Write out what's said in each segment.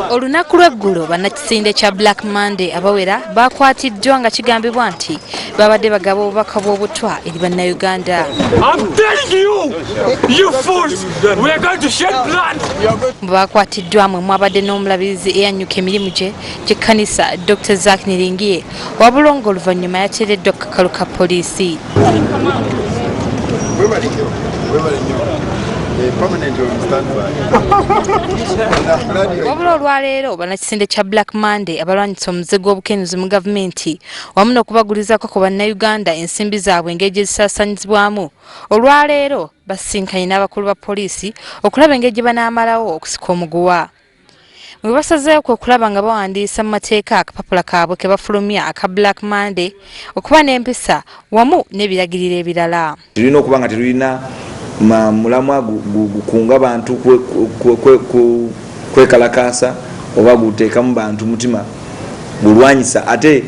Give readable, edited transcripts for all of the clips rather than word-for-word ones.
Olunaku lw'eggulo Bannakisinde kya Black Monday abawera bakwatiddwa nga kigambibwa nti babadde bagaba obubaka bw'obutwa eri bannayuganda. Mu bakwatiddwa mwe mwabadde n'omulabirizi eyannyuka emirimu gy'ekkanisa Dr. Zaak Niringiye wabula ng'oluvanyuma yateereddwa ku kakalu ka poliisi. Wabula olwaleero Bannakisinde kya Black Monday abalwanyisa omuze gw'obukenuzi mu gavumenti wamu n'okubagulizaako ku bannayuganda ensimbi zaabwe engeri gye zisaasaanyizibwamu. Olwaleero basisinkanye n'abakulu ba poliisi okulaba engeri gye banaamalawo okusika omuguwa. Bwe basazeewo kwe okulaba nga bawandiisa mu mateeka akapapula kaabwe ke bafulumya aka Black Monday okuba n'empisa wamu n'ebiragiriro ebirala. Tulina okuba nga tetulina mulamwa gukunga bantu kwekalakasa oba guteekamu bantu mutima bulwanyisa ate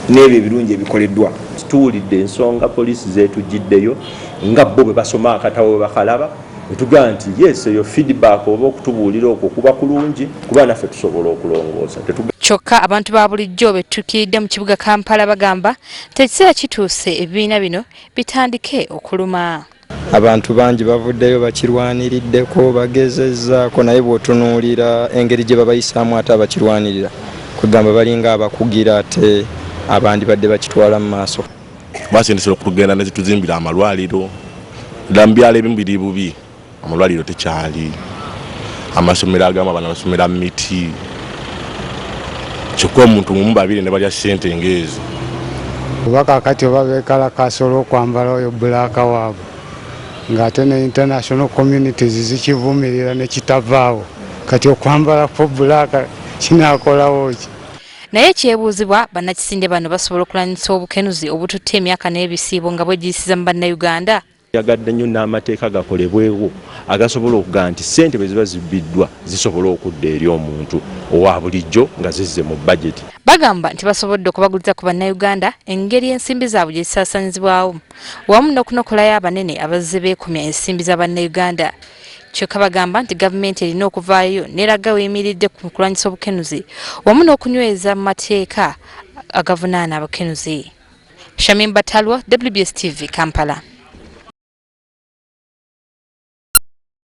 n'ebyo ebirungi ebikoleddwa. Tuwulidde ensonga poliisi zeetujjiddeyo nga bo bwe basoma akatabo bwe bakalaba etugaa nti yes eyo feedback oba okutubuulira okwo kuba kulungi kuba naffe tusobola okulongoosa. Kyokka abantu ba bulijjo betukiridde mu kibuga Kampala bagamba tekiseera kituuse ebibiina bino bitandike okuluma. Abantu bangi bavuddeyo bakirwaniriddeko bagezezzaako naye bw'otunuulira engeri gye babayisaamu ate abakirwanirira kugamba balinga abakugira ate abandi badde bakitwala mu maaso. Basindisira okugenda ne zituzimbira amalwaliro ddala mu byalo ebimu biri bubi amalwaliro tekyali amasomero agamu abaana basomera mu miti kyokka omuntu mumu babiri ne balya ssente ng'ezo. Oba kaakati oba beekalakaasa olw'okwambala oyo bbulaaka waabwe ng'ate ne international communities zikivumirira ne kitavaawo kati okwambala ko bbulaaka kinaakolawo ki? Naye ekyebuuzibwa Bannakisinde bano basobola okulwanyisa obukenuzi obututte emyaka n'ebisiibo nga bwegiyisiza mu bannayuganda. Yagadde nnyo n'amateeka gakolebwewo agasobola okugaa nti ssente bwe ziba zibbiddwa zisobola okudda eri omuntu owa bulijjo nga zizze mu budget. Bagamba nti basobodde okubaguliza ku bannayuganda engeri ensimbi zaabwe gye zisaasaanyizibwamu wamu n'okunokolayo abanene abazze beekomya ensimbi za bannayuganda. Kyokka bagamba nti gavumenti erina okuvaayo n'eraga weyimiridde ku kulwanyisa obukenuzi wamu n'okunyweza mu mateeka agavunaana abakenuzi. Shamim Bataliwo, WBS TV, Kampala.